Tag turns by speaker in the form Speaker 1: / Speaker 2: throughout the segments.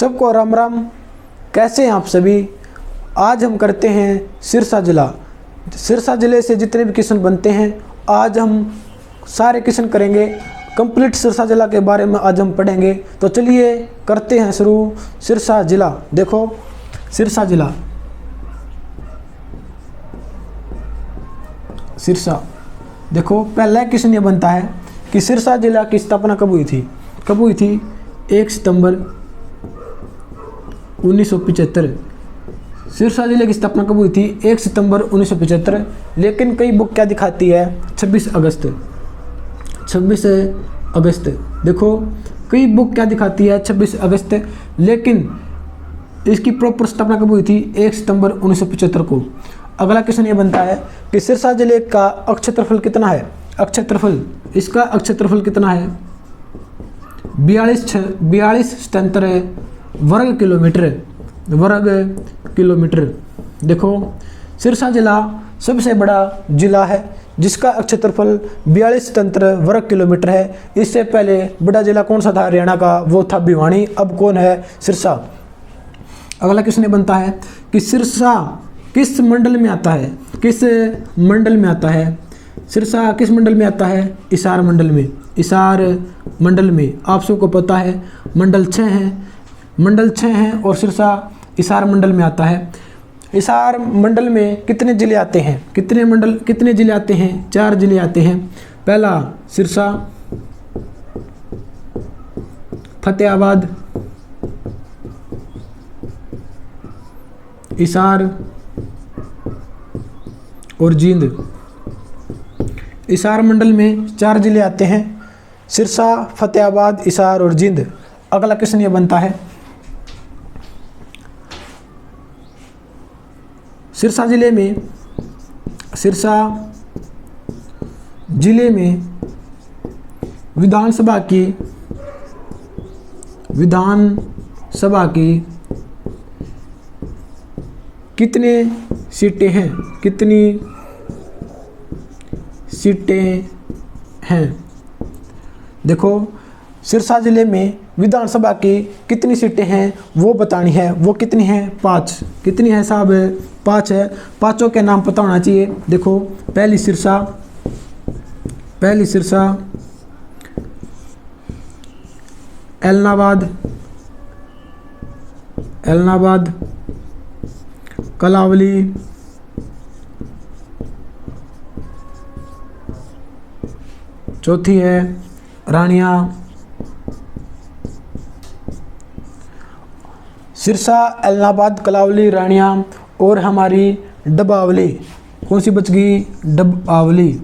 Speaker 1: सबको राम राम। कैसे हैं आप सभी। आज हम करते हैं सिरसा जिला। सिरसा जिले से जितने भी क्वेश्चन बनते हैं आज हम सारे क्वेश्चन करेंगे। कंप्लीट सिरसा जिला के बारे में आज हम पढ़ेंगे। तो चलिए करते हैं शुरू। सिरसा जिला, देखो सिरसा जिला, सिरसा, देखो पहला क्वेश्चन ये बनता है कि सिरसा जिला की स्थापना कब हुई थी। कब हुई थी? 1 सितंबर 1975। सिरसा जिले की स्थापना कब हुई थी? 1 सितंबर 1975। लेकिन कई बुक क्या दिखाती है? 26 अगस्त। 26 अगस्त, देखो कई बुक क्या दिखाती है? 26 अगस्त। लेकिन इसकी प्रॉपर स्थापना कब हुई थी? 1 सितंबर 1975 को। अगला क्वेश्चन ये बनता है कि सिरसा जिले का क्षेत्रफल कितना है? क्षेत्रफल, इसका क्षेत्रफल कितना है? 42 वर्ग किलोमीटर। देखो सिरसा जिला सबसे बड़ा जिला है जिसका क्षेत्रफल 42 वर्ग किलोमीटर है। इससे पहले बड़ा जिला कौन सा था हरियाणा का? वो था भिवानी। अब कौन है? सिरसा। अगला क्वेश्चन बनता है कि सिरसा किस मंडल में आता है? किस मंडल में आता है? सिरसा किस मंडल में आता है? हिसार मंडल में। हिसार मंडल में, आप सबको पता है मंडल 6 हैं और सिरसा हिसार मंडल में आता है। हिसार मंडल में कितने जिले आते हैं? कितने जिले आते हैं? 4 जिले आते हैं। पहला सिरसा, फतेहाबाद, हिसार और जींद। हिसार मंडल में 4 जिले आते हैं, सिरसा, फतेहाबाद, हिसार और जींद। अगला क्वेश्चन ये बनता है सिरसा जिले में विधानसभा की कितने सीटें हैं? कितनी सीटें हैं? देखो सिरसा जिले में विधानसभा की कितनी सीटें हैं वो बतानी है। वो कितनी हैं? 5। कितनी है साहब? 5 है। पांचों के नाम पता होना चाहिए। देखो पहली सिरसा, एलनाबाद, कलावली, चौथी है रानिया। सिरसा, एलनाबाद, कलावली, रानिया और हमारी डबावली। कौन सी बच गई? डबावली।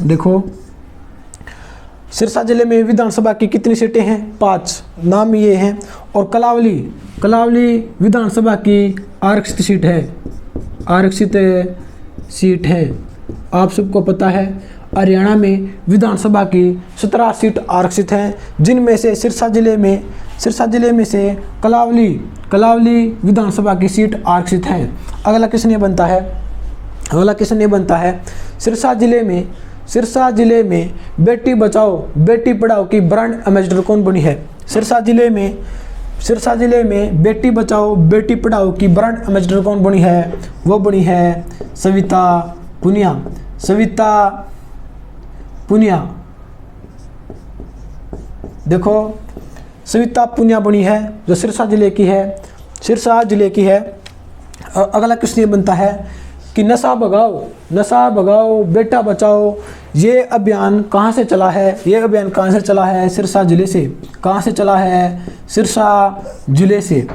Speaker 1: देखो सिरसा जिले में विधानसभा की कितनी सीटें हैं? 5। नाम ये हैं। और कलावली विधानसभा की आरक्षित सीट है। आप सबको पता है हरियाणा में विधानसभा की 17 सीट आरक्षित हैं, जिनमें से सिरसा जिले में से कलावली विधानसभा की सीट आरक्षित है। अगला क्वेश्चन ये बनता है सिरसा जिले में बेटी बचाओ बेटी पढ़ाओ की ब्रांड एम्बेसडर कौन बनी है? सिरसा जिले में बेटी बचाओ बेटी पढ़ाओ की ब्रांड एम्बेसडर कौन बनी है? वो बनी है सविता पुनिया। देखो सविता पुनिया बनी है जो सिरसा जिले की है। अगला क्वेश्चन ये बनता है कि नशा भगाओ बेटा बचाओ ये अभियान कहाँ से चला है? सिरसा जिले से। कहाँ से चला है? सिरसा जिले से।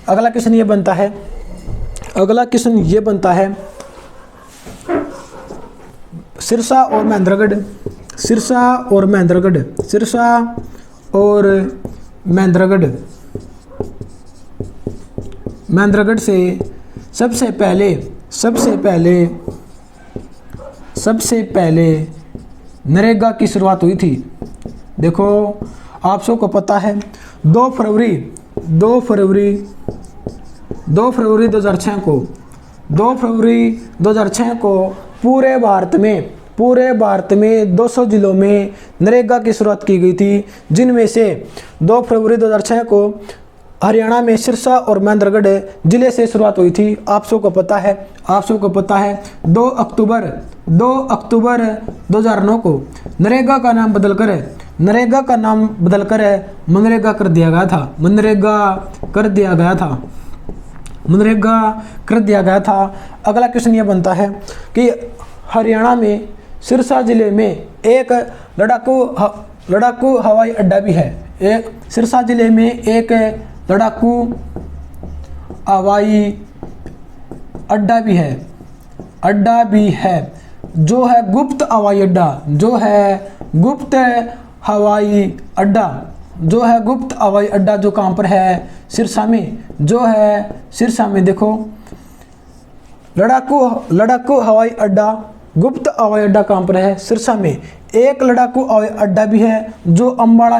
Speaker 1: अगला क्वेश्चन ये बनता है सिरसा और महेंद्रगढ़ से सबसे पहले नरेगा की शुरुआत हुई थी। देखो आप सबको पता है 2 फरवरी 2006 को पूरे भारत पूरे भारत में 200 जिलों में नरेगा की शुरुआत की गई थी, जिनमें से 2 फरवरी 2006 को हरियाणा में सिरसा और महेंद्रगढ़ जिले से शुरुआत हुई थी। आप सबको पता है 2 अक्टूबर 2009 को नरेगा का नाम बदलकर मनरेगा कर दिया गया था। अगला क्वेश्चन ये बनता है कि हरियाणा में सिरसा जिले में एक लड़ाकू हवाई अड्डा भी है। सिरसा जिले में एक लड़ाकू हवाई अड्डा भी है जो है गुप्त हवाई अड्डा जो कहाँ पर है, सिरसा में देखो लड़ाकू हवाई अड्डा, गुप्त हवाई अड्डा कहाँ पर है, सिरसा में। एक लड़ाकू हवाई अड्डा भी है जो अम्बाड़ा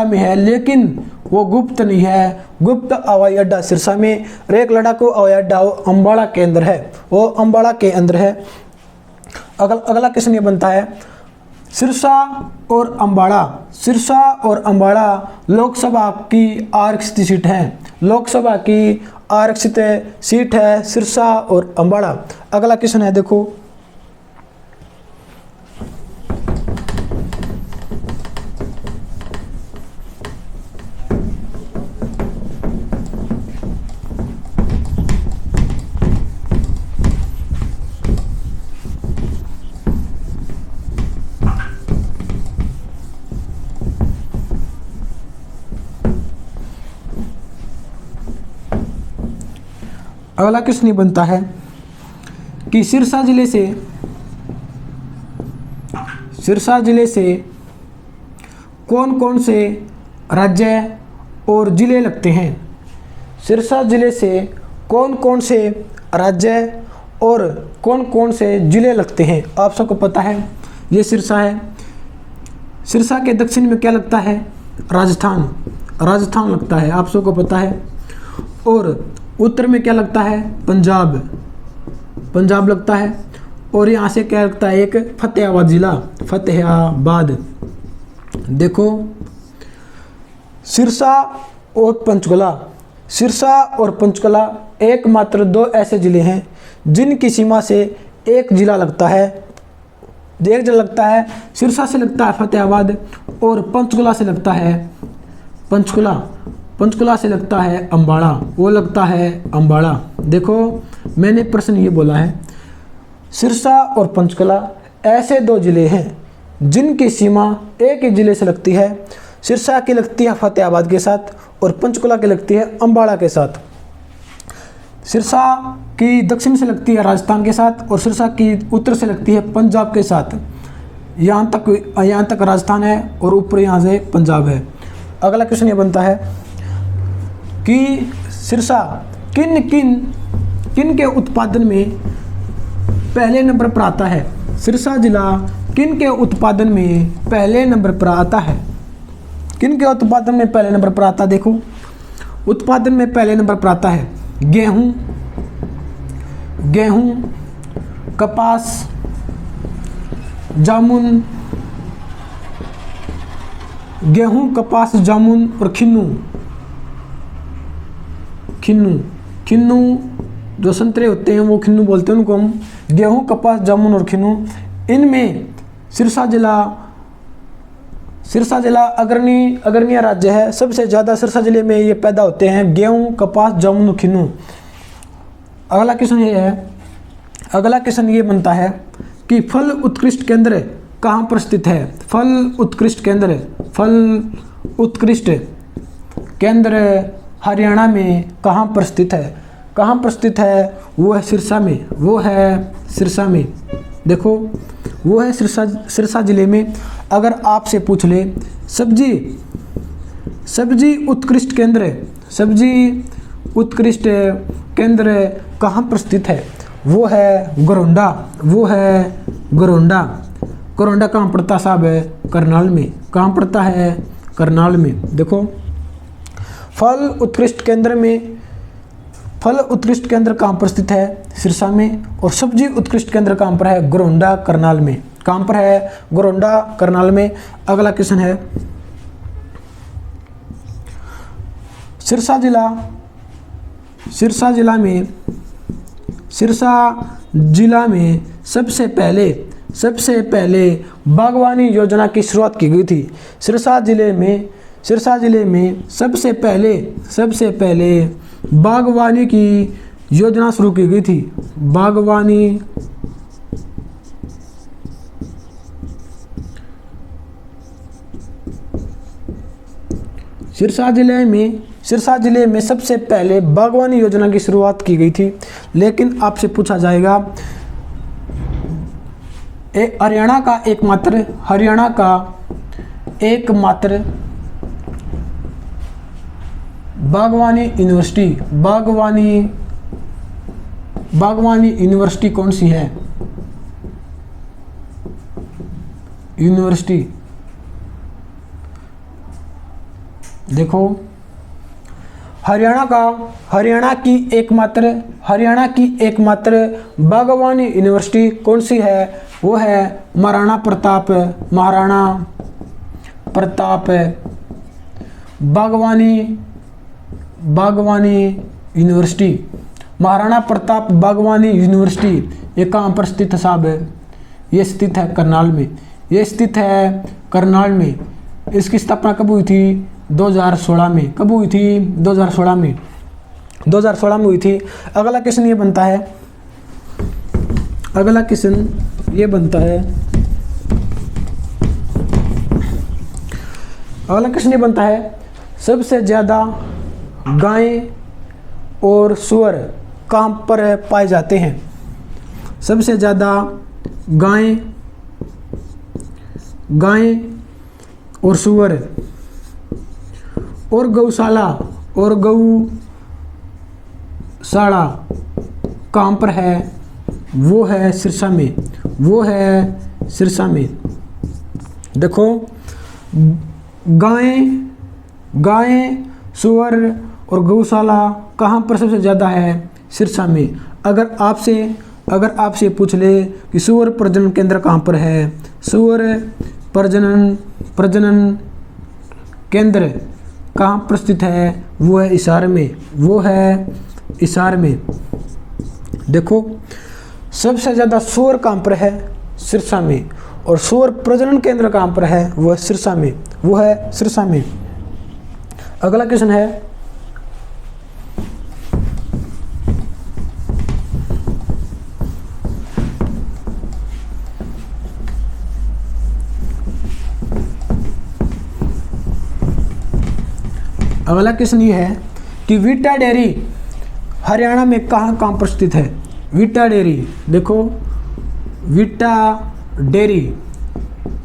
Speaker 1: में है, लेकिन वो गुप्त नहीं है। गुप्त हवाई अड्डा सिरसा में और एक लड़ाकू हवाई अड्डा वो अम्बाड़ा के अंदर है। अगला क्वेश्चन ये बनता है, सिरसा और अम्बाड़ा लोकसभा की आरक्षित सीट है सिरसा और अम्बाड़ा। अगला क्वेश्चन है देखो, अगला क्वेश्चन ये बनता है कि सिरसा जिले से कौन कौन से राज्य और जिले लगते हैं। सिरसा जिले से कौन कौन से राज्य और कौन कौन से जिले लगते हैं। आप सबको पता है ये सिरसा है। सिरसा के दक्षिण में क्या लगता है, राजस्थान लगता है, आप सबको पता है। और उत्तर में क्या लगता है, पंजाब लगता है। और यहाँ से क्या लगता है, एक फतेहाबाद जिला, फतेहाबाद। देखो सिरसा और पंचकुला एकमात्र 2 ऐसे जिले हैं जिनकी सीमा से एक जिला लगता है। सिरसा से लगता है फतेहाबाद और पंचकुला से लगता है अम्बाड़ा, वो लगता है अम्बाड़ा। देखो मैंने प्रश्न ये बोला है, सिरसा और पंचकुला ऐसे 2 जिले हैं जिनकी सीमा एक ही जिले से लगती है। सिरसा की लगती है फतेहाबाद के साथ और पंचकुला की लगती है अम्बाड़ा के साथ। सिरसा की दक्षिण से लगती है राजस्थान के साथ और सिरसा की उत्तर से लगती है पंजाब के साथ। यहाँ तक राजस्थान है और ऊपर यहाँ से पंजाब है। अगला क्वेश्चन ये बनता है कि सिरसा किन के उत्पादन में पहले नंबर पर आता है। सिरसा जिला किन के उत्पादन में पहले नंबर पर आता है। किन के उत्पादन में पहले नंबर पर आता है। देखो उत्पादन में पहले नंबर पर आता है गेहूं, कपास, जामुन, और खिन्नू जो संतरे होते हैं वो खिन्नू बोलते हैं उनको हम। गेहूं, कपास, जामुन और खिन्नू, इनमें सिरसा जिला अग्रणी राज्य है। सबसे ज़्यादा सिरसा जिले में ये पैदा होते हैं, गेहूं, कपास, जामुन और खिन्नू। अगला क्वेश्चन ये बनता है कि फल उत्कृष्ट केंद्र कहाँ पर स्थित है। फल उत्कृष्ट केंद्र हरियाणा में कहाँ पर स्थित है। वो है सिरसा में। देखो वो है सिरसा जिले में। अगर आपसे पूछ ले सब्जी उत्कृष्ट केंद्र कहाँ पर स्थित है, वो है गरोंडा कहाँ पड़ता साहब है, करनाल में। कहाँ पड़ता है, करनाल में। देखो फल उत्कृष्ट केंद्र में फल उत्कृष्ट केंद्र कहाँ पर स्थित है? सिरसा में। और सब्जी उत्कृष्ट केंद्र कहाँ पर है? घरौंडा करनाल में। कहाँ पर है? घरौंडा करनाल में। अगला क्वेश्चन है, सिरसा जिला में सबसे पहले बागवानी योजना की शुरुआत की गई थी। सिरसा जिले में सबसे पहले बागवानी की योजना शुरू की गई थी। बागवानी सिरसा जिले में सबसे पहले बागवानी योजना की शुरुआत की गई थी। लेकिन आपसे पूछा जाएगा, हरियाणा का एकमात्र बागवानी यूनिवर्सिटी कौन सी है? यूनिवर्सिटी देखो, हरियाणा की एकमात्र बागवानी यूनिवर्सिटी कौन सी है? वो है महाराणा प्रताप बागवानी यूनिवर्सिटी। महाराणा प्रताप बागवानी यूनिवर्सिटी ये कहाँ पर स्थित है साहब? ये स्थित है करनाल में। इसकी स्थापना कब हुई थी? 2016 में। कब हुई थी? 2016 में। 2016 में हुई थी। अगला क्वेश्चन ये बनता है, सबसे ज़्यादा गायें और सूअर कहाँ पर पाए जाते हैं? सबसे ज़्यादा गायें और सूअर और गौशाला कहाँ पर है? वो है सिरसा में। देखो, गायें सूअर और गौशाला कहाँ पर सबसे ज़्यादा है? सिरसा में। अगर आपसे पूछ ले कि सूअर प्रजनन केंद्र कहाँ पर है? सूअर प्रजनन केंद्र कहाँ पर स्थित है? वो है हिसार में। देखो, सबसे ज़्यादा सूअर कहाँ पर है? सिरसा में। और सूअर प्रजनन केंद्र कहाँ पर है? वो है सिरसा में। अगला क्वेश्चन है, ये है कि वीटा डेयरी हरियाणा में कहाँ पर स्थित है? वीटा डेयरी, देखो, वीटा डेयरी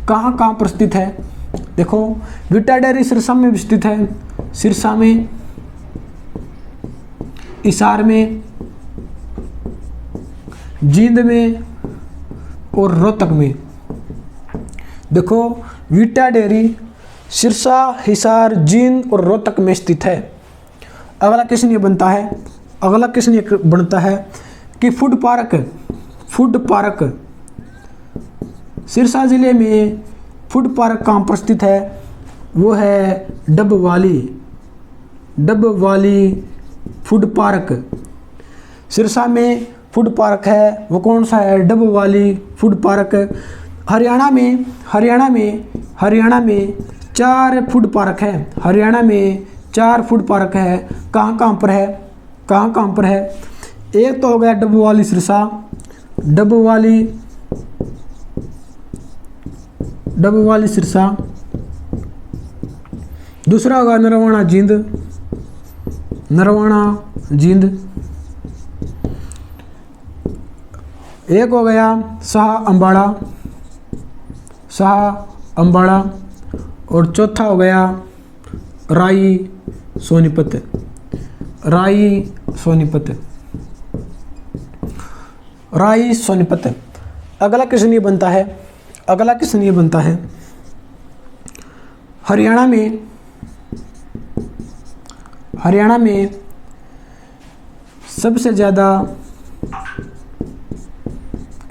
Speaker 1: कहाँ पर स्थित है? देखो, वीटा डेयरी सिरसा में भी स्थित है। सिरसा में, हिसार में, जींद में और रोहतक में। देखो, वीटा डेयरी सिरसा, हिसार, जींद और रोहतक में स्थित है। अगला क्वेश्चन ये बनता है कि फूड पार्क सिरसा जिले में फूड पार्क कहाँ पर स्थित है? वो है डबवाली फूड पार्क। सिरसा में फूड पार्क है, वो कौन सा है? Dabwali food park. हरियाणा में 4 फूड पार्क है। हरियाणा में 4 फूड पार्क है। कहाँ पर है? एक तो हो गया डबवाली सिरसा, डबवाली सिरसा। दूसरा होगा नरवाना जींद। एक हो गया शाह अम्बाड़ा। और चौथा हो गया राई सोनीपत। अगला क्वेश्चन ये बनता है, हरियाणा में सबसे ज़्यादा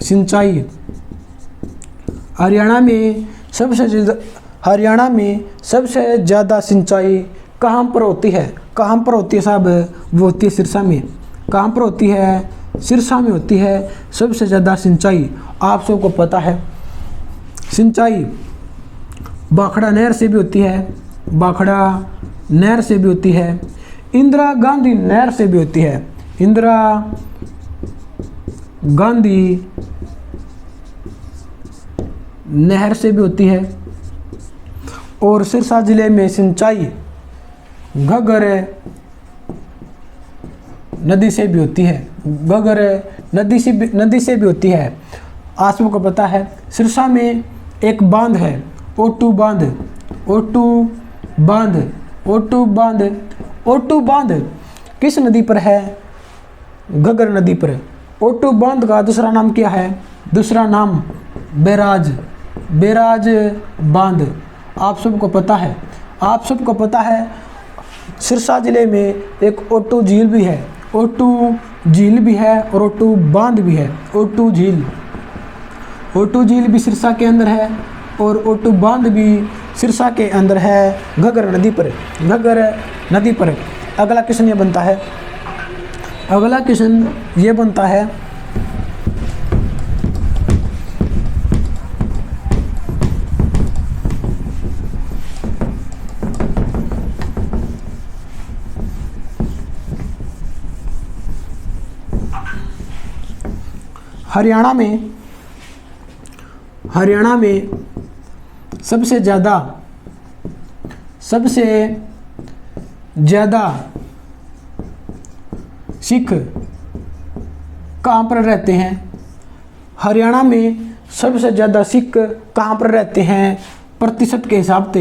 Speaker 1: सिंचाई हरियाणा में सबसे ज़्यादा सिंचाई कहाँ पर होती है? कहाँ पर होती है साहब? वो होती है सिरसा में। कहाँ पर होती है? सिरसा में होती है सबसे ज़्यादा सिंचाई। आप सबको पता है सिंचाई भाखड़ा नहर से भी होती है, भाखड़ा नहर से भी होती है, इंदिरा गांधी नहर से भी होती है, इंदिरा गांधी नहर से भी होती है। और सिरसा जिले में सिंचाई घग्गर नदी से भी होती है, घग्गर नदी से भी होती है। आप सबको पता है सिरसा में एक बांध है, ओटू बांध किस नदी पर है? घग्गर नदी पर। ओटू बांध का दूसरा नाम क्या है? दूसरा नाम बैराज बांध। आप सबको पता है सिरसा जिले में एक ओटू झील भी है, ओटू झील भी है और ओटू बांध भी है। ओटू झील भी सिरसा के अंदर है और ओटू बांध भी सिरसा के अंदर है, घग्गर नदी पर। अगला क्वेश्चन ये बनता है हरियाणा में सबसे ज़्यादा सिख कहाँ पर रहते हैं? हरियाणा में सबसे ज़्यादा सिख कहाँ पर रहते हैं? प्रतिशत के हिसाब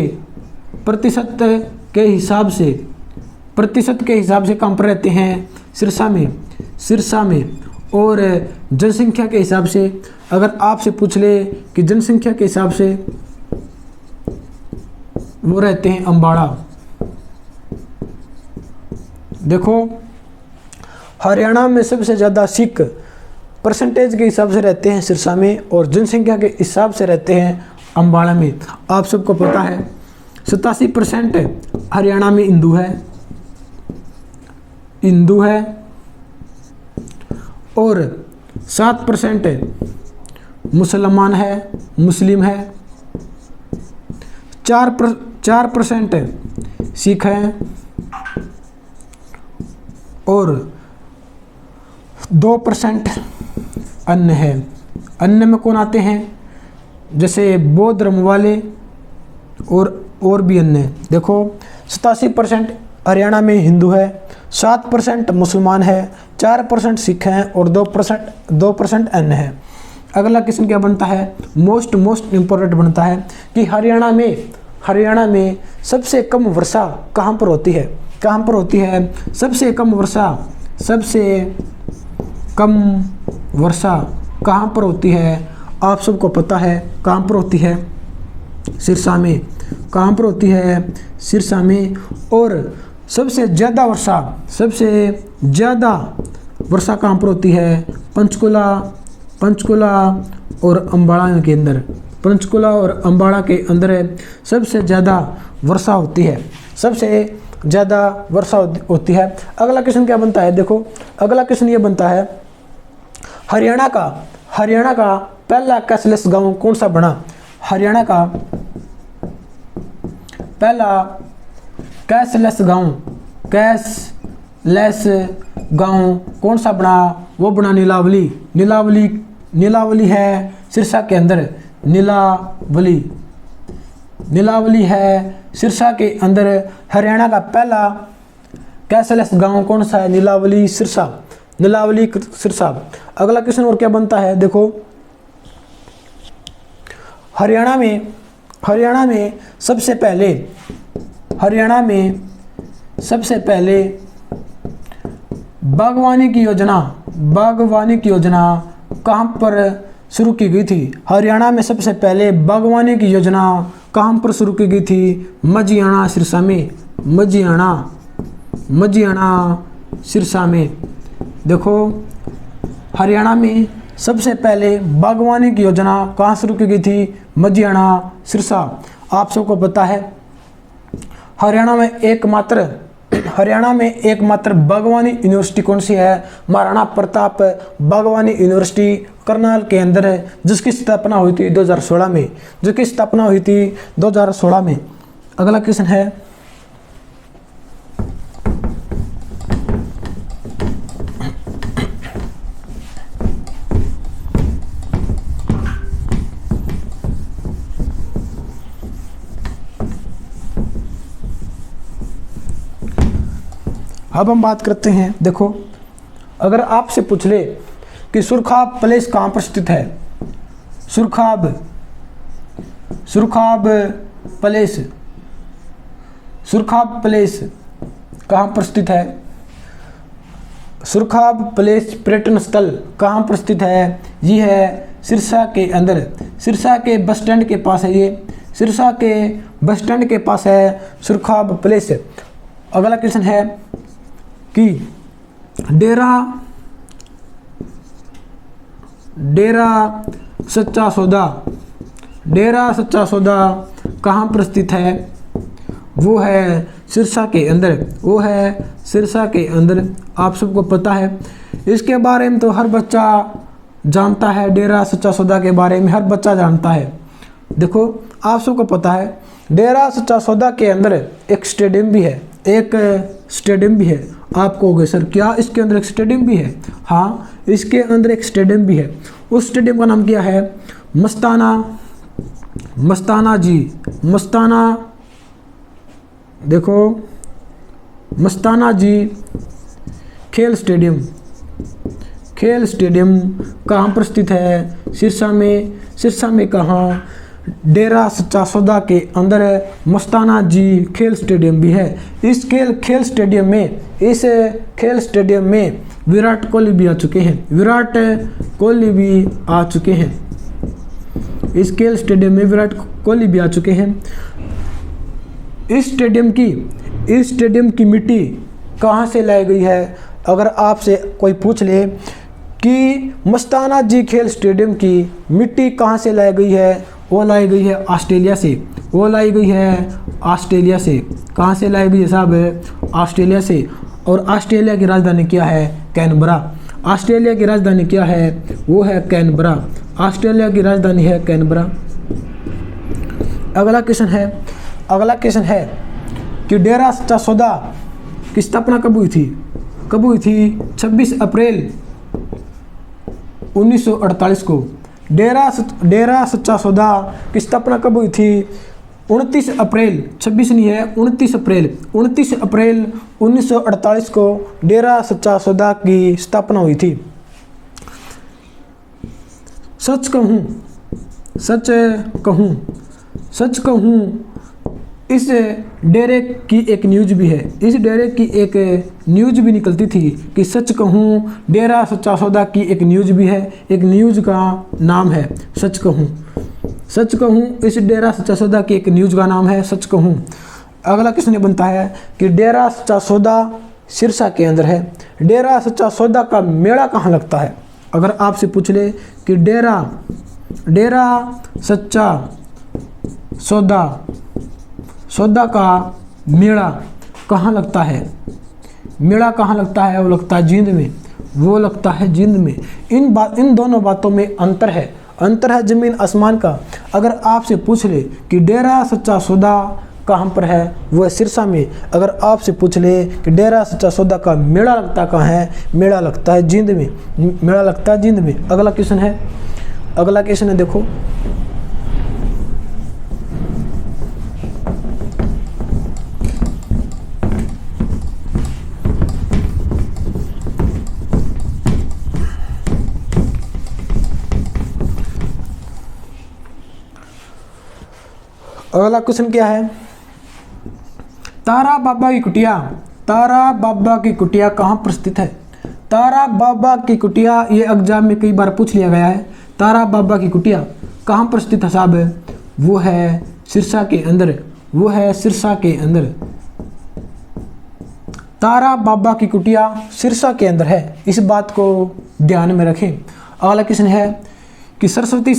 Speaker 1: से कहाँ पर रहते हैं? सिरसा में। और जनसंख्या के हिसाब से अगर आपसे पूछ ले कि जनसंख्या के हिसाब से वो रहते हैं अम्बाड़ा। देखो हरियाणा में सबसे ज़्यादा सिख परसेंटेज के हिसाब से रहते हैं सिरसा में और जनसंख्या के हिसाब से रहते हैं अम्बाड़ा में। आप सबको पता है 87% हरियाणा में हिंदू है और 7% मुस्लिम है, 4% सिख हैं और 2% अन्य है। अन्य में कौन आते हैं? जैसे बौद्ध धर्म वाले और भी अन्य। देखो 87% हरियाणा में हिंदू है, 7% मुसलमान है, 4% सिख हैं और 2% अन्य है। अगला क्वेश्चन क्या बनता है? मोस्ट इम्पोर्टेंट बनता है कि हरियाणा में सबसे कम वर्षा कहाँ पर होती है? सबसे कम वर्षा कहाँ पर होती है? आप सबको पता है कहाँ पर होती है? सिरसा में। कहाँ पर होती है? सिरसा में। और सबसे ज़्यादा वर्षा कहाँ पर होती है? पंचकुला और अम्बाड़ा के अंदर। पंचकुला और अम्बाड़ा के अंदर सबसे ज़्यादा वर्षा होती है, अगला क्वेश्चन क्या बनता है? देखो अगला क्वेश्चन ये बनता है हरियाणा का पहला कैशलेस गांव कौन सा बना? हरियाणा का पहला कैशलेस गांव कौन सा बना? वो बना नीलावली है सिरसा के अंदर। नीलावली है सिरसा के अंदर। हरियाणा का पहला कैशलेस गांव कौन सा है? नीलावली सिरसा। अगला क्वेश्चन और क्या बनता है? देखो हरियाणा में सबसे पहले बागवानी की योजना कहाँ पर शुरू की गई थी? हरियाणा में सबसे पहले बागवानी की योजना कहाँ पर शुरू की गई थी? मजियाना सिरसा में। देखो हरियाणा में सबसे पहले बागवानी की योजना कहाँ शुरू की गई थी? मजियाना सिरसा। आप सबको पता है हरियाणा में एकमात्र बागवानी यूनिवर्सिटी कौन सी है? महाराणा प्रताप बागवानी यूनिवर्सिटी करनाल के अंदर है, जिसकी स्थापना हुई थी 2016 में। अगला क्वेश्चन है अब हम बात करते हैं। देखो अगर आपसे पूछ ले कि सुरखाब प्लेस कहाँ पर स्थित है? सुरखाब प्लेस कहाँ पर स्थित है? सुरखाब प्लेस पर्यटन स्थल कहाँ पर स्थित है? ये है सिरसा के अंदर, सिरसा के बस स्टैंड के पास है। ये सिरसा के बस स्टैंड के पास है सुरखाब प्लेस। अगला क्वेश्चन है कि डेरा सच्चा सौदा कहाँ पर स्थित है? वो है सिरसा के अंदर। आप सबको पता है, इसके बारे में तो हर बच्चा जानता है। डेरा सच्चा सौदा के बारे में हर बच्चा जानता है। देखो आप सबको पता है डेरा सच्चा सौदा के अंदर एक स्टेडियम भी है। आप कहोगे सर क्या इसके अंदर एक स्टेडियम भी है? हाँ, इसके अंदर एक स्टेडियम भी है। उस स्टेडियम का नाम क्या है? मस्ताना जी खेल स्टेडियम कहाँ पर स्थित है? सिरसा में कहाँ? डेरा सच्चा सौदा के अंदर मस्ताना जी खेल स्टेडियम भी है। इस खेल स्टेडियम में विराट कोहली भी आ चुके हैं। इस खेल स्टेडियम में विराट कोहली भी आ चुके हैं। इस स्टेडियम की मिट्टी कहाँ से लाई गई है? अगर आपसे कोई पूछ ले कि मस्ताना जी खेल स्टेडियम की मिट्टी कहाँ से लाई गई है? वो लाई गई है ऑस्ट्रेलिया से। कहाँ से लाई गई है साहब? ऑस्ट्रेलिया से। और ऑस्ट्रेलिया की राजधानी क्या है? कैनबरा। वो है कैनबरा। ऑस्ट्रेलिया की राजधानी है कैनबरा। अगला क्वेश्चन है कि डेरा सच्चा सौदा की स्थापना कब हुई थी? 26 अप्रैल 1948 को। डेरा सच्चा सौदा की स्थापना कब हुई थी? 29 अप्रैल 1948 को डेरा सच्चा सौदा की स्थापना हुई थी। सच कहूँ इस डेरे की एक न्यूज भी निकलती थी कि सच कहूँ डेरा सच्चा सौदा की एक न्यूज भी है। एक न्यूज का नाम है सच कहूँ। इस डेरा सच्चा सौदा की एक न्यूज का नाम है सच कहूँ। अगला क्वेश्चन बनता है कि डेरा सच्चा सौदा सिरसा के अंदर है। डेरा सच्चा सौदा का मेला कहाँ लगता है? अगर आपसे पूछ ले कि डेरा सच्चा सौदा का मेला कहाँ लगता है? वो लगता है जींद में। इन दोनों बातों में अंतर है जमीन आसमान का। अगर आपसे पूछ ले कि डेरा सच्चा सौदा कहाँ पर है? वो है सिरसा में। अगर आपसे पूछ ले कि डेरा सच्चा सौदा का मेला लगता कहाँ है? मेला लगता है जींद में। अगला क्वेश्चन है देखो अगला क्वेश्चन क्या है? तारा बाबा की कुटिया कहाँ पर स्थित है? तारा बाबा की कुटिया ये एग्जाम में कई बार पूछ लिया गया है। तारा बाबा की कुटिया कहाँ पर स्थित है साहब? वो है सिरसा के अंदर। तारा बाबा की कुटिया सिरसा के अंदर है। इस बात को ध्यान में रखें। अगला क्वेश्चन है कि सरस्वती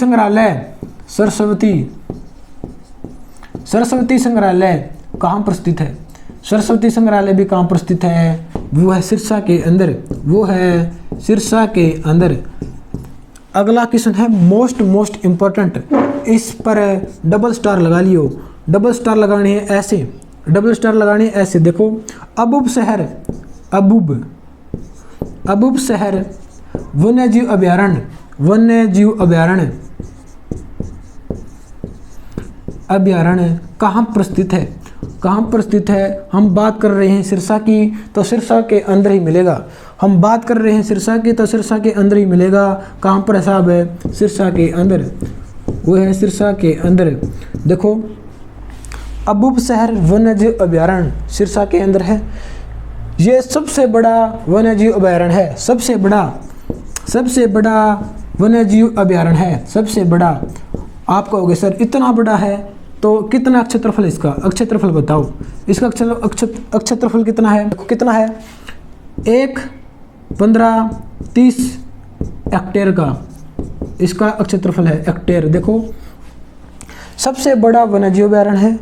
Speaker 1: संग्रहालय कहाँ पर स्थित है। सरस्वती संग्रहालय भी कहाँ पर स्थित है, वो है सिरसा के अंदर, वो है सिरसा के अंदर। अगला क्वेश्चन है मोस्ट इम्पोर्टेंट, इस पर डबल स्टार लगा लियो। डबल स्टार लगाने हैं ऐसे, डबल स्टार लगाने ऐसे, देखो अबूब शहर वन्यजीव अभयारण्य कहाँ पर स्थित है, कहाँ पर स्थित है। हम बात कर रहे हैं सिरसा की, तो सिरसा के अंदर ही मिलेगा। हम बात कर रहे हैं सिरसा की, तो सिरसा के अंदर ही मिलेगा। कहाँ पर साहब है, सिरसा के अंदर, वो है सिरसा के अंदर। देखो अबूब शहर वन्यजीव अभयारण्य सिरसा के अंदर है। ये सबसे बड़ा वन्यजीव अभयारण्य है, सबसे बड़ा वन्यजीव अभयारण्य है, सबसे बड़ा। आप कहोगे सर इतना बड़ा है तो कितना क्षेत्रफल इसका, क्षेत्रफल बताओ। इसका क्षेत्रफल कितना है, देखो कितना है, 1, 15, 30 हेक्टेयर का इसका क्षेत्रफल है, हेक्टेयर। देखो सबसे बड़ा वन्यजीव अभयारण्य है,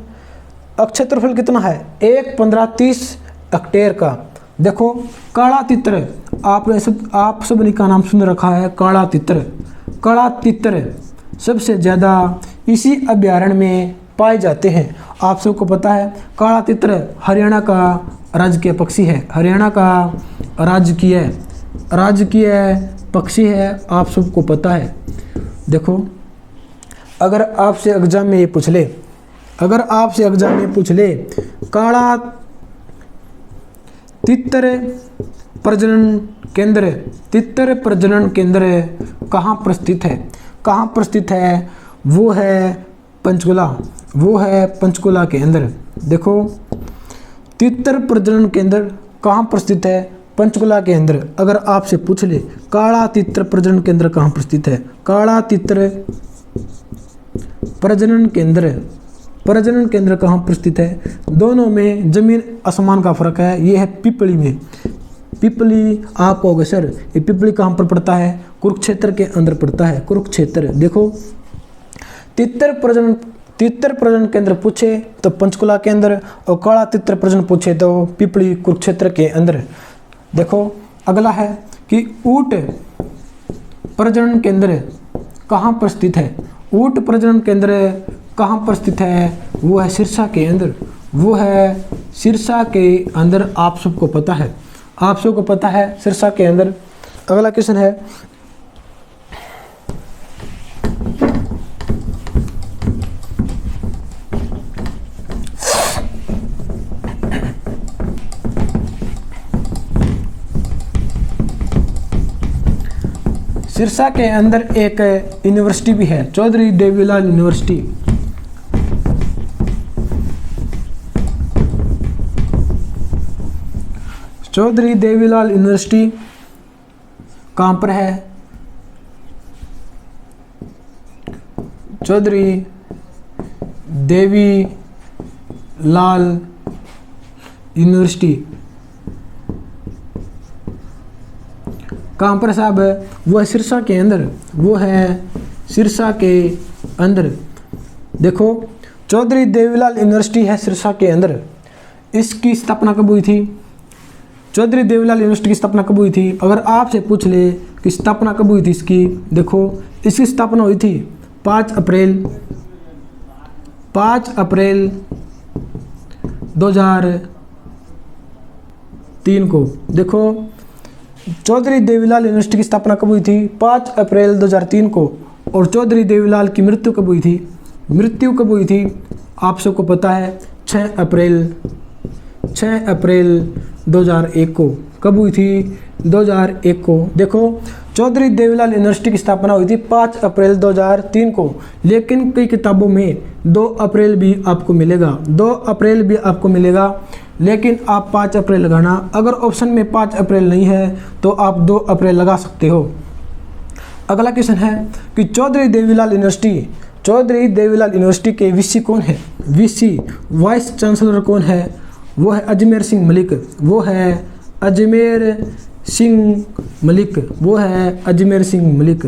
Speaker 1: क्षेत्रफल कितना है, 1, 15, 30 हेक्टेयर का। देखो काला तितर, आप सबने का नाम सुन रखा है, काला तितर सबसे ज़्यादा इसी अभयारण्य में पाए जाते हैं। आप सबको पता है काला तितर हरियाणा का राजकीय पक्षी है, हरियाणा का राजकीय पक्षी है, आप सबको पता है। देखो अगर आपसे एग्जाम में ये पूछ ले, काला तितर प्रजनन केंद्र कहाँ पर स्थित है, वो है पंचकुला के अंदर। देखो तितर प्रजनन केंद्र कहाँ पर स्थित है, पंचकुला के अंदर। अगर आपसे पूछ ले काला तितर प्रजनन केंद्र कहाँ पर स्थित है, काला तितर प्रजनन केंद्र कहाँ पर स्थित है, दोनों में जमीन आसमान का फर्क है। ये है पिपली में, पिपली। आप कहोगे सर ये पिपली कहाँ पर पड़ता है, कुरुक्षेत्र के अंदर पड़ता है, कुरुक्षेत्र। देखो तितर प्रजनन केंद्र पूछे तो पंचकुला के अंदर, और काला तितर प्रजनन पूछे तो पिपली कुरुक्षेत्र के अंदर। देखो अगला है कि ऊंट प्रजनन केंद्र कहाँ पर स्थित है, ऊंट प्रजनन केंद्र कहाँ पर स्थित है, वो है सिरसा के अंदर, वो है सिरसा के अंदर। आप सबको पता है, सिरसा के अंदर। अगला क्वेश्चन है सिरसा के अंदर एक यूनिवर्सिटी भी है, चौधरी देवीलाल यूनिवर्सिटी। चौधरी देवीलाल यूनिवर्सिटी कहाँ पर है, चौधरी देवीलाल यूनिवर्सिटी कहाँ पर साहब है, वो है सिरसा के अंदर, वो है सिरसा के अंदर। देखो चौधरी देवीलाल यूनिवर्सिटी है सिरसा के अंदर। इसकी स्थापना कब हुई थी, चौधरी देवीलाल यूनिवर्सिटी की स्थापना कब हुई थी। अगर आपसे पूछ ले कि स्थापना कब हुई थी इसकी, देखो इसकी स्थापना हुई थी 5 अप्रैल 2003 को। देखो चौधरी देवीलाल यूनिवर्सिटी की स्थापना कब हुई थी, 5 अप्रैल 2003 को। और चौधरी देवीलाल की मृत्यु कब हुई थी, आप सबको पता है 6 अप्रैल 2001 को। कब हुई थी, 2001 को। देखो चौधरी देवीलाल यूनिवर्सिटी की स्थापना हुई थी 5 अप्रैल 2003 को, लेकिन कई किताबों में 2 अप्रैल भी आपको मिलेगा, लेकिन आप 5 अप्रैल लगाना। अगर ऑप्शन में 5 अप्रैल नहीं है तो आप 2 अप्रैल लगा सकते हो। अगला क्वेश्चन है कि चौधरी देवीलाल यूनिवर्सिटी के वीसी कौन है, वीसी वाइस चांसलर कौन है, वो है अजमेर सिंह मलिक, वो है अजमेर सिंह मलिक, वो है अजमेर सिंह मलिक,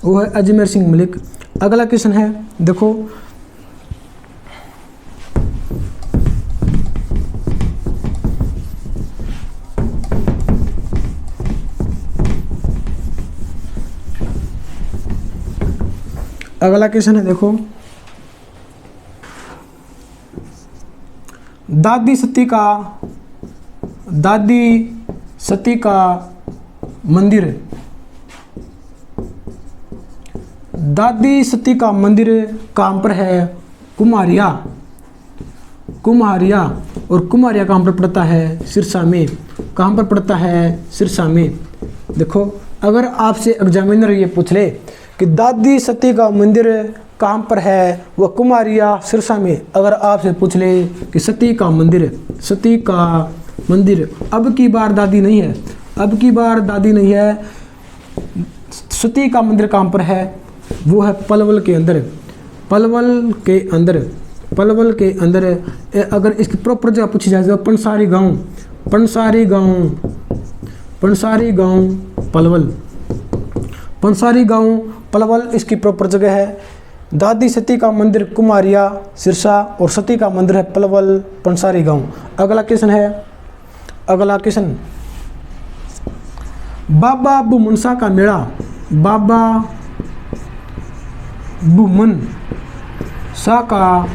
Speaker 1: वो है अजमेर सिंह मलिक। अगला क्वेश्चन है देखो, अगला क्वेश्चन है देखो, दादी सती का मंदिर, दादी सती का मंदिर कहाँ पर है? कुम्हारिया, कुम्हारिया। और कुम्हारिया कहाँ पर पड़ता है? सिरसा में। कहाँ पर पड़ता है? सिरसा में। देखो अगर आपसे एग्जामिनर ये पूछ ले कि दादी सती का मंदिर कहाँ पर है, वह कुम्हारिया सिरसा में। अगर आपसे पूछ ले कि सती का मंदिर, सती का मंदिर, अब की बार दादी नहीं है, अब की बार दादी नहीं है, सती का मंदिर कहाँ पर है? वो है पलवल के अंदर, पलवल के अंदर, पलवल के अंदर। अगर इसकी प्रॉपर जगह पूछी जाए तो पंसारी गांव, पंसारी गांव, पंसारी गांव पलवल, पंसारी गांव पलवल इसकी प्रॉपर जगह है। दादी सती का मंदिर कुम्हारिया सिरसा और सती का मंदिर है पलवल पंसारी गांव। अगला क्वेश्चन है, अगला क्वेश्चन, बाबा बुमनसा का मेला, बाबा बुमन शाह का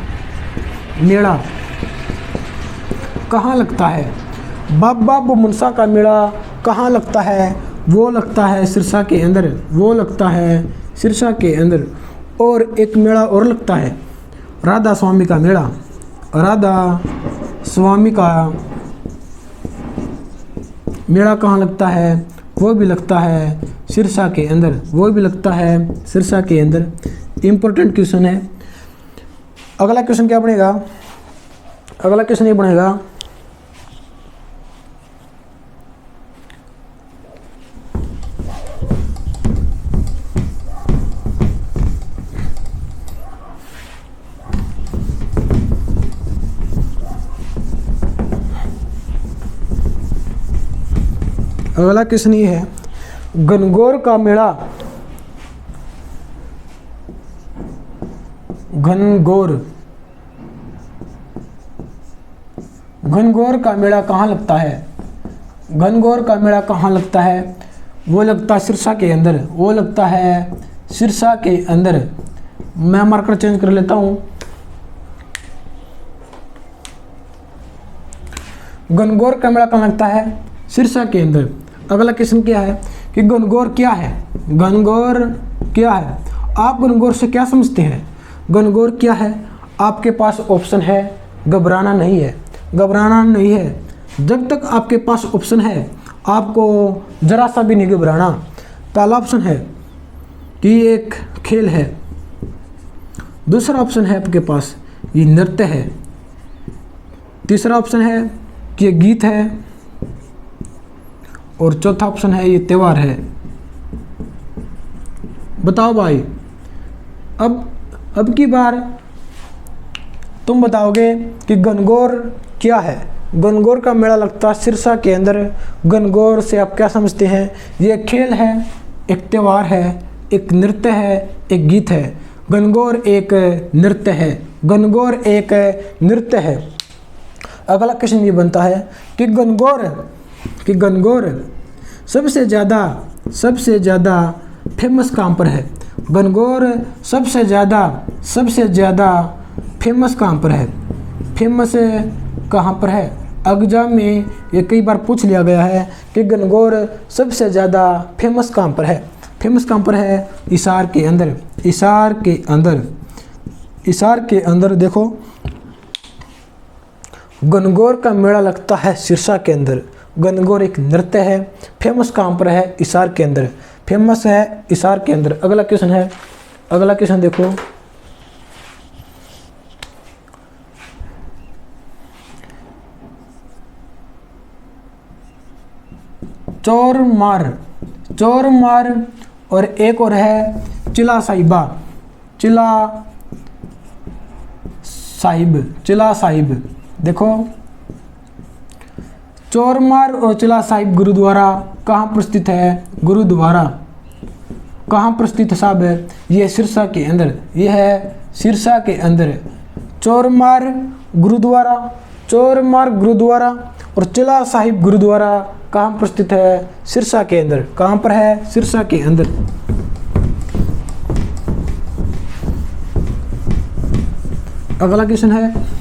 Speaker 1: मेला कहाँ लगता है? बाबा बुमन शाह का मेला कहाँ लगता है? वो लगता है सिरसा के अंदर, वो लगता है सिरसा के अंदर। और एक मेला और लगता है राधा स्वामी का मेला, राधा स्वामी का मेला कहाँ लगता है? वो भी लगता है सिरसा के अंदर, वो भी लगता है सिरसा के अंदर। इम्पोर्टेंट क्वेश्चन है। अगला क्वेश्चन क्या बनेगा? अगला क्वेश्चन ये बनेगा, अगला क्वेश्चन ये है, गणगौर का मेला, घनघोर, घनघोर का मेला कहाँ लगता है? घनघोर का मेला कहाँ लगता है? वो लगता है सिरसा के अंदर, वो लगता है सिरसा के अंदर। मैं मार्कर चेंज कर लेता हूँ। घनघोर का मेला कहाँ लगता है? सिरसा के अंदर। अगला क्वेश्चन क्या है कि घनघोर क्या है? घनघोर क्या है? आप घनघोर से क्या समझते हैं? घनघोर क्या है? आपके पास ऑप्शन है, घबराना नहीं है, घबराना नहीं है। जब तक आपके पास ऑप्शन है आपको जरा सा भी नहीं घबराना। पहला ऑप्शन है कि ये एक खेल है, दूसरा ऑप्शन है आपके पास ये नृत्य है, तीसरा ऑप्शन है कि ये गीत है, और चौथा ऑप्शन है ये त्यौहार है। बताओ भाई, अब की बार तुम बताओगे कि घनघोर क्या है? घनघोर का मेला लगता है सिरसा के अंदर। घनघोर से आप क्या समझते हैं? ये खेल है, एक त्यौहार है, एक नृत्य है, एक गीत है। घनघोर एक नृत्य है, घनघोर एक नृत्य है। अगला क्वेश्चन ये बनता है कि घनघोर सबसे ज़्यादा फेमस कहाँ पर है? घनघोर सबसे ज़्यादा फेमस कहाँ पर है? फेमस कहाँ पर है? एग्जाम में ये कई बार पूछ लिया गया है कि घनघोर सबसे ज़्यादा फेमस कहाँ पर है? फेमस कहाँ पर है? हिसार के अंदर, हिसार के अंदर, हिसार के अंदर। देखो घनघोर का मेला लगता है सिरसा के अंदर। घनघोर एक नृत्य है, फेमस कहाँ पर है? हिसार के अंदर, फेमस है हिसार के अंदर। अगला क्वेश्चन है, अगला क्वेश्चन देखो, चोर मार और एक और है चिला साहिबा, चिला साहिब। देखो चोरमार और चिला साहिब गुरुद्वारा कहाँ पर स्थित है? गुरुद्वारा कहाँ पर स्थित है साहब? ये सिरसा के अंदर, ये है सिरसा के अंदर। चोरमार गुरुद्वारा और चिला साहिब गुरुद्वारा कहाँ पर स्थित है? सिरसा के अंदर। कहाँ पर है? सिरसा के अंदर। अगला क्वेश्चन है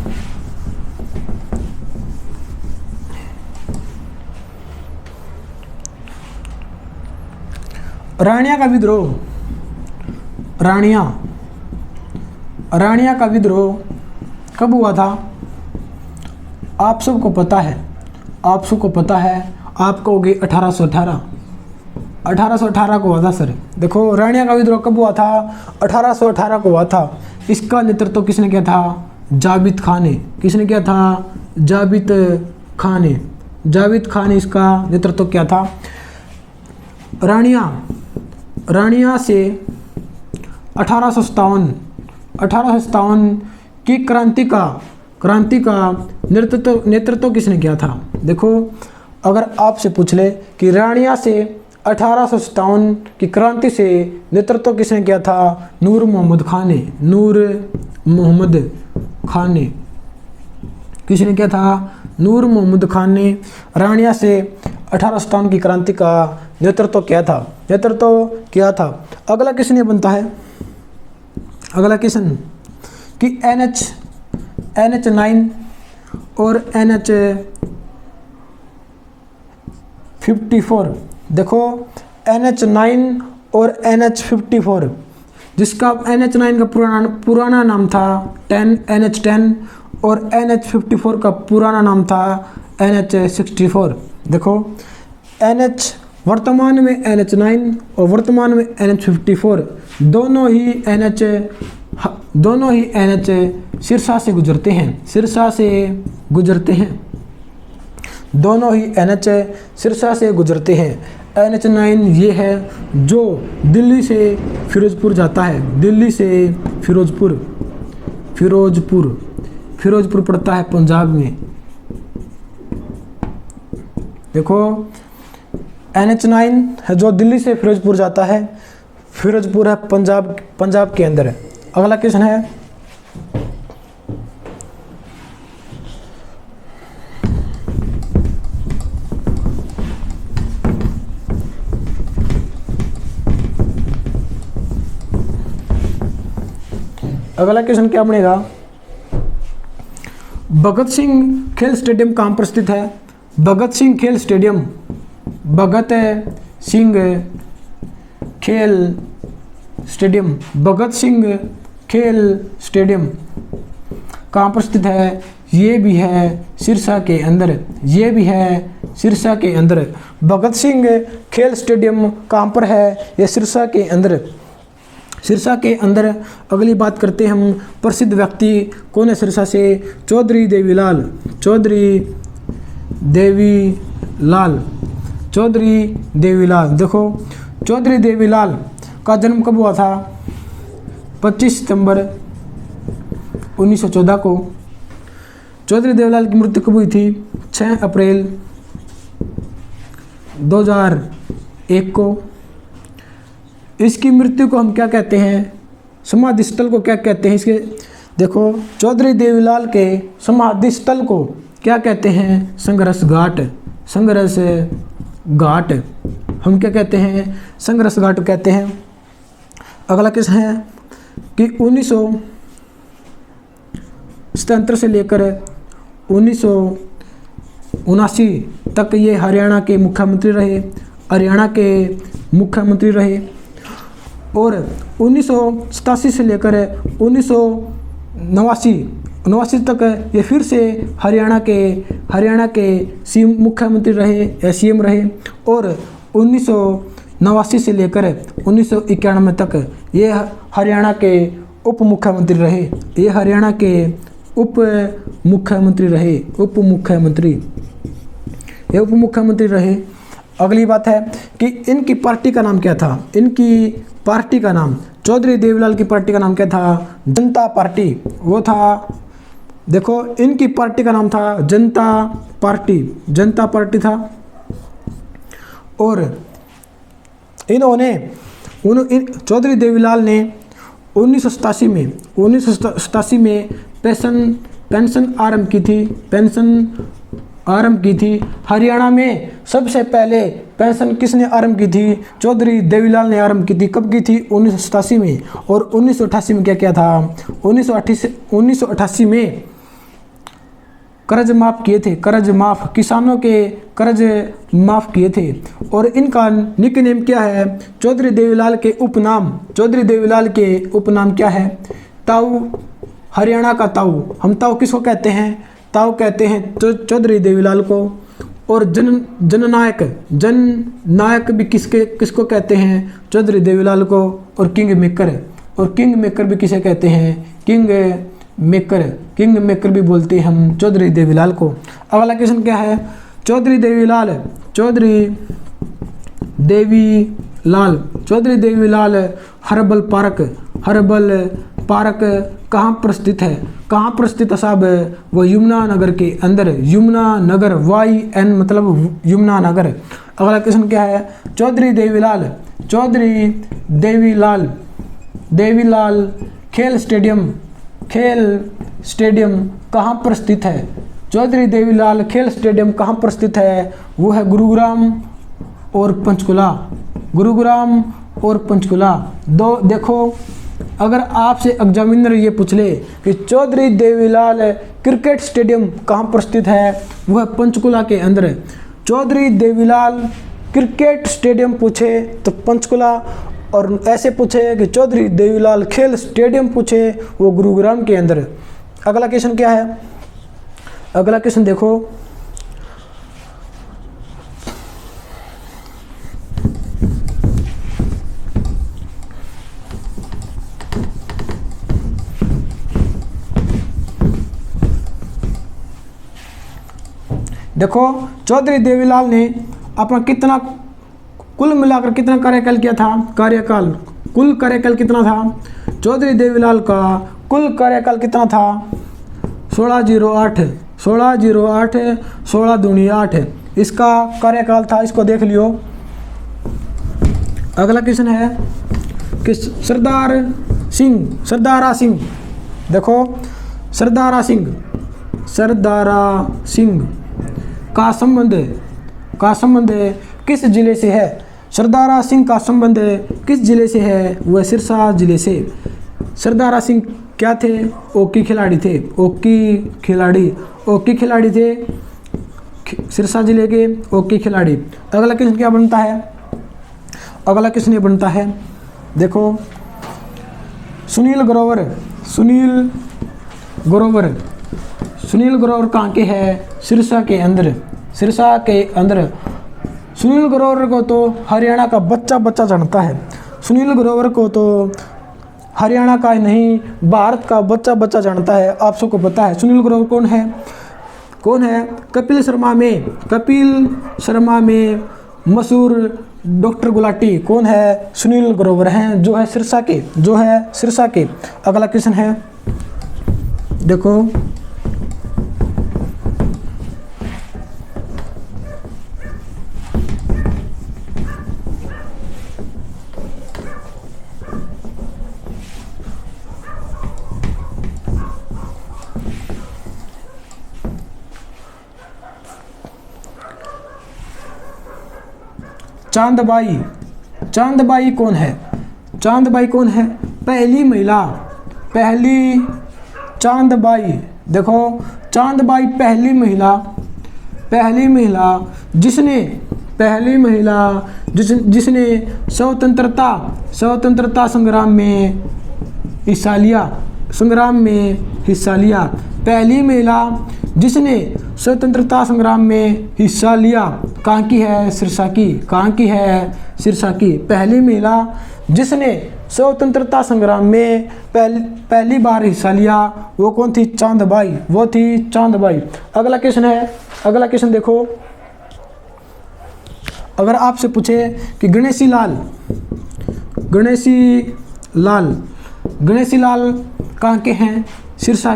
Speaker 1: राणिया का विद्रोह। राणिया का विद्रोह कब हुआ था? आप सबको पता है, आप कहोगे 1818 को हुआ था सर। देखो राणिया का विद्रोह कब हुआ था? 1818 को हुआ था। इसका नेतृत्व किसने किया था? जाबित खान ने। किसने किया था? जाबित खान ने इसका नेतृत्व किया था। राणिया से 1857 की क्रांति का नेतृत्व किसने किया था? देखो अगर आपसे पूछ ले कि राणिया से 1857 की क्रांति से नेतृत्व किसने किया था? नूर मोहम्मद खान ने। किसने किया था? नूर मोहम्मद खान ने राणिया से 1857 की क्रांति का नेतृत्व किया था। अगला क्वेश्चन ये बनता है, अगला क्वेश्चन कि NH9 और NH54। देखो NH9 और NH54, जिसका NH9 का पुराना नाम था NH10 और NH54 का पुराना नाम था NH64। देखो वर्तमान में NH9 और वर्तमान में NH54 दोनों ही NH सिरसा से गुजरते हैं। दोनों ही NH सिरसा से गुजरते हैं। NH9 ये है जो दिल्ली से फिरोजपुर जाता है। दिल्ली से फिरोजपुर पड़ता है पंजाब में। देखो NH9 है जो दिल्ली से फिरोजपुर जाता है। फिरोजपुर है पंजाब के अंदर है। अगला क्वेश्चन है क्या बनेगा? भगत सिंह खेल स्टेडियम कहाँ पर स्थित है? भगत सिंह खेल स्टेडियम कहाँ पर स्थित है? ये भी है सिरसा के अंदर। भगत सिंह खेल स्टेडियम कहाँ पर है? ये सिरसा के अंदर। अगली बात करते हैं हम, प्रसिद्ध व्यक्ति कौन है सिरसा से? चौधरी देवीलाल। देखो चौधरी देवीलाल का जन्म कब हुआ था? 25 सितंबर 1914 को। चौधरी देवीलाल की मृत्यु कब हुई थी? 6 अप्रैल 2001 को। इसकी मृत्यु को हम क्या कहते हैं? समाधि स्थल को क्या कहते हैं इसके? देखो चौधरी देवीलाल के समाधि स्थल को क्या कहते हैं? संघर्ष घाट। हम क्या कहते हैं? संघर्ष घाट कहते हैं। अगला क्वेश्चन है कि 1977 से लेकर 1979 तक ये हरियाणा के मुख्यमंत्री रहे। और 1987 से लेकर 1989 तक ये फिर से हरियाणा के मुख्यमंत्री रहे या CM रहे। और 1989 से लेकर 1991 तक ये हरियाणा के उप मुख्यमंत्री रहे। अगली बात है कि इनकी पार्टी का नाम क्या था? चौधरी देवीलाल की पार्टी का नाम क्या था? जनता पार्टी। वो था देखो इनकी पार्टी का नाम था जनता पार्टी था। और इन्होंने चौधरी देवीलाल ने 1987 में पेंशन आरंभ की थी। हरियाणा में सबसे पहले पेंशन किसने आरंभ की थी? चौधरी देवीलाल ने आरंभ की थी। कब की थी? 1987 में। और 1988 में क्या था? 1988 में कर्ज माफ किए थे, किसानों के कर्ज माफ किए थे। और इनका निकनेम क्या है? चौधरी देवीलाल के उपनाम क्या है? ताऊ, हरियाणा का ताऊ। हम ताऊ किसको कहते हैं? ताऊ कहते हैं चौधरी देवीलाल को। और जननायक भी किसको कहते हैं? चौधरी देवीलाल को। और किंग मेकर भी किसे कहते हैं? किंग मेकर भी बोलते हैं हम चौधरी देवीलाल को। अगला क्वेश्चन क्या है? चौधरी देवीलाल हर्बल पार्क कहाँ प्रस्थित है? साहब? वो यमुना नगर के अंदर। YN मतलब यमुना नगर। अगला क्वेश्चन क्या है? चौधरी देवीलाल खेल स्टेडियम कहाँ प्रस्थित है? चौधरी देवीलाल खेल स्टेडियम कहाँ प्रस्थित है? वो है गुरुग्राम और पंचकुला। देखो, अगर आपसे एग्जामिनर ये पूछ ले कि चौधरी देवीलाल क्रिकेट स्टेडियम कहाँ प्रस्थित है? वो है पंचकुला के अंदर। चौधरी देवीलाल क्रिकेट स्टेडियम पूछे तो पंचकुला, और ऐसे पूछे कि चौधरी देवीलाल खेल स्टेडियम पूछे वो गुरुग्राम के अंदर। अगला क्वेश्चन क्या है? अगला क्वेश्चन देखो, चौधरी देवीलाल ने अपना कुल मिलाकर कितना कार्यकाल किया था? कुल कार्यकाल कितना था? चौधरी देवीलाल का कुल कार्यकाल कितना था? 1608 16 दूनी 8 इसका कार्यकाल था। इसको देख लियो। अगला क्वेश्चन है कि सरदारा सिंह देखो, सरदारा सिंह का संबंध किस जिले से है? सरदारा सिंह का संबंध किस जिले से है? वह सिरसा जिले से। सरदारा सिंह क्या थे? हॉकी खिलाड़ी थे। हॉकी खिलाड़ी थे, सिरसा जिले के हॉकी खिलाड़ी। अगला क्वेश्चन क्या बनता है? अगला क्वेश्चन ये बनता है, देखो, सुनील ग्रोवर कहाँ के है? सिरसा के अंदर। सुनील ग्रोवर को तो हरियाणा का बच्चा जानता है। सुनील ग्रोवर को तो हरियाणा का ही नहीं, भारत का बच्चा जानता है। आप सबको पता है सुनील ग्रोवर कौन है? कपिल शर्मा में मशहूर डॉक्टर गुलाटी कौन है? सुनील ग्रोवर हैं, जो है सिरसा के। अगला क्वेश्चन है, देखो, चांदबाई कौन है? पहली चांदबाई। देखो, चांदबाई पहली महिला जिसने स्वतंत्रता संग्राम में हिस्सा लिया। पहली महिला जिसने स्वतंत्रता संग्राम में हिस्सा लिया कहाँ की है? सिरसा की। पहली महिला जिसने स्वतंत्रता संग्राम में पहली बार हिस्सा लिया वो कौन थी? चांदबाई। अगला क्वेश्चन देखो, अगर आपसे पूछे कि गणेशी लाल कहाँ के हैं? सिरसा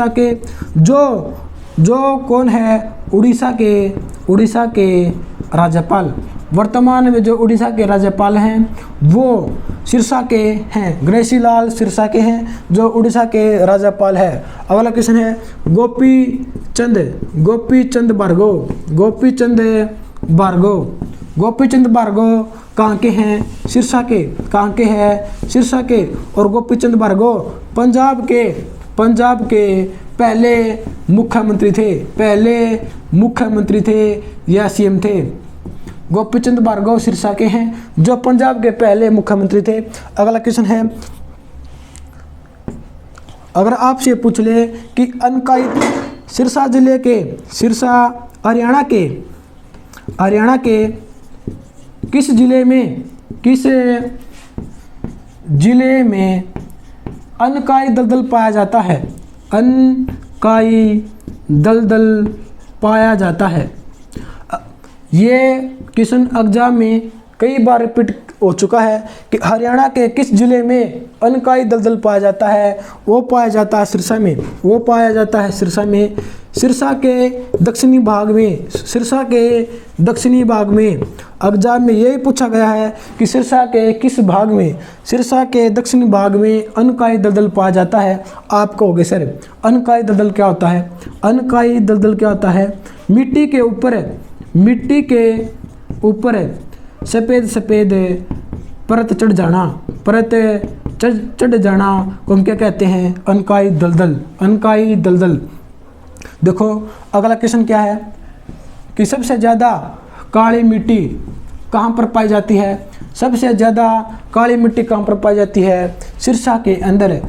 Speaker 1: के जो कौन है, उड़ीसा के राज्यपाल, वर्तमान में जो उड़ीसा के राज्यपाल हैं वो सिरसा के हैं, गणेशी लाल सिरसा के हैं जो उड़ीसा के राज्यपाल है। अगला क्वेश्चन है गोपीचंद भार्गव कहाँ के हैं, सिरसा के, कहाँ के हैं, सिरसा के। और गोपीचंद भार्गव पंजाब के पहले मुख्यमंत्री थे या सीएम थे। गोपीचंद भार्गव सिरसा के हैं जो पंजाब के पहले मुख्यमंत्री थे। अगला क्वेश्चन है, अगर आपसे पूछ ले कि अनकाई सिरसा जिले के, हरियाणा के किस जिले में अनकाई दलदल पाया जाता है, अनकाई दलदल पाया जाता है। ये क्वेश्चन एग्जाम में कई बार रिपीट हो चुका है कि हरियाणा के किस जिले में अनकाई दलदल पाया जाता है, वो पाया जाता है सिरसा में, सिरसा के दक्षिणी भाग में। एग्जाम में यही पूछा गया है कि सिरसा के किस भाग में, सिरसा के दक्षिणी भाग में अनकाई दलदल पाया जाता है। आप कहोगे सर अनकाई दलदल क्या होता है? अनकाई दलदल क्या होता है? मिट्टी के ऊपर सफ़ेद परत चढ़ जाना को हम क्या कहते हैं? अनकाई दलदल। देखो अगला क्वेश्चन क्या है कि सबसे ज़्यादा काली मिट्टी कहाँ पर पाई जाती है? सबसे ज़्यादा काली मिट्टी कहाँ पर पाई जाती है? सिरसा के अंदर।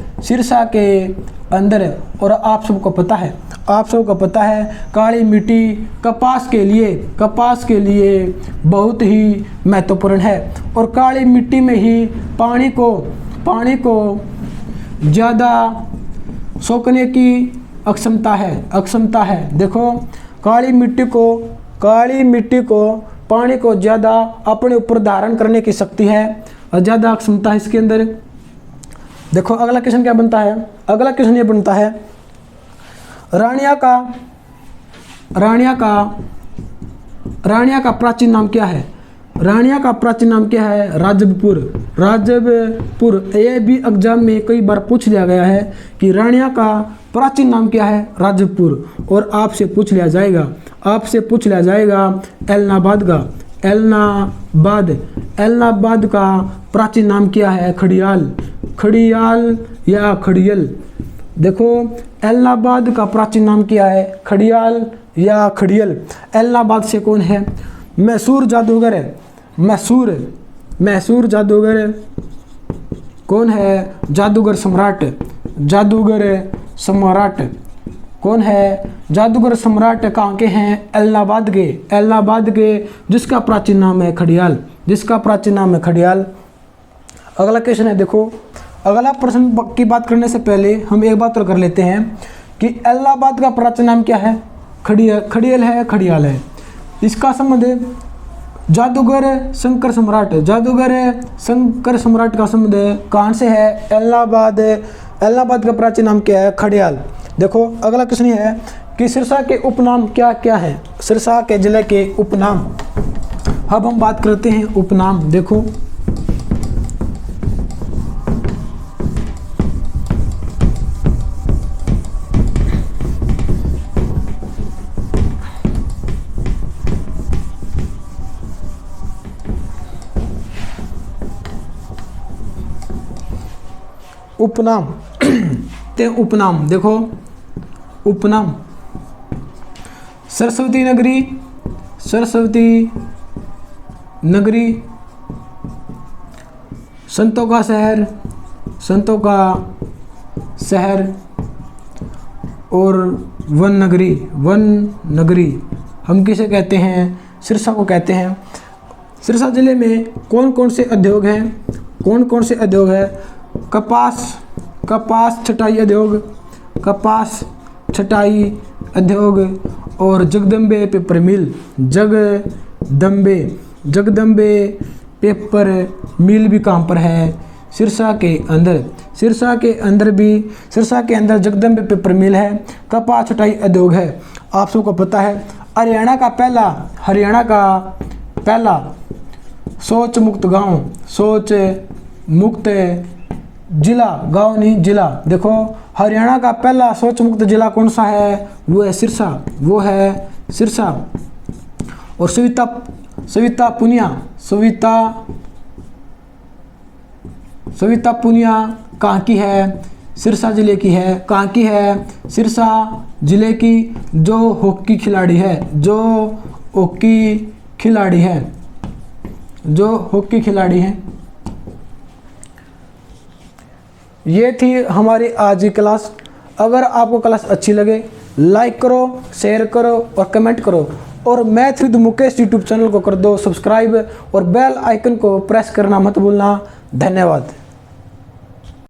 Speaker 1: और आप सबको पता है काली मिट्टी कपास के लिए बहुत ही महत्वपूर्ण है। और काली मिट्टी में ही पानी को ज़्यादा सोखने की अक्षमता है। देखो काली मिट्टी को पानी को ज़्यादा अपने ऊपर धारण करने की शक्ति है और ज़्यादा क्षमता है इसके अंदर। देखो अगला क्वेश्चन क्या बनता है? अगला क्वेश्चन ये बनता है, रानिया का प्राचीन नाम क्या है? रानिया का प्राचीन नाम क्या है? राजबपुर। ये भी एग्जाम में कई बार पूछ लिया गया है कि रानिया का प्राचीन नाम क्या है? राजबपुर। और आपसे पूछ लिया जाएगा एलनाबाद का प्राचीन नाम क्या है? खड़ियाल या खड़ियल। देखो एलनाबाद का प्राचीन नाम क्या है? खड़ियाल या खड़ियल। एलनाबाद से कौन है? मैसूर जादूगर कौन है? जादूगर सम्राट कौन है? जादूगर सम्राट कहाँ के हैं? एलनाबाद के, जिसका प्राचीन नाम है खड़ियाल। अगला क्वेश्चन है, देखो अगला प्रश्न की बात करने से पहले हम एक बात और कर लेते हैं कि एलनाबाद का प्राचीन नाम क्या है? खड़ियाल है। इसका संबंध जादूगर शंकर सम्राट का संबंध कहाँ से है? एलनाबाद का प्राचीन नाम क्या है? खड़ियाल। देखो अगला क्वेश्चन है कि सिरसा के उपनाम क्या क्या है? सिरसा के जिले के उपनाम। अब हम बात करते हैं उपनाम। देखो उपनाम देखो उपनाम सरस्वती नगरी, संतों का शहर और वन नगरी हम किसे कहते हैं? सिरसा को कहते हैं। सिरसा जिले में कौन कौन से उद्योग हैं? कपास छटाई उद्योग और जगदम्बे पेपर मिल। जगदम्बे पेपर मिल भी कहाँ पर है? सिरसा के अंदर। सिरसा के अंदर भी, सिरसा के अंदर जगदम्बे पेपर मिल है, कपास छटाई उद्योग है। आप सबको पता है हरियाणा का पहला शौच मुक्त गांव, शौच मुक्त जिला, गांव नहीं जिला। देखो हरियाणा का पहला शौच मुक्त जिला कौन सा है? वो है सिरसा, वो है सिरसा। और सविता पुनिया कहाँ की है? सिरसा जिले की है। कहाँ की है? सिरसा जिले की, जो हॉकी खिलाड़ी है, जो हॉकी खिलाड़ी है, जो हॉकी खिलाड़ी है। ये थी हमारी आज की क्लास। अगर आपको क्लास अच्छी लगे लाइक करो, शेयर करो और कमेंट करो। और math with Mukesh YouTube channel को कर दो सब्सक्राइब और बेल आइकन को प्रेस करना मत भूलना। धन्यवाद।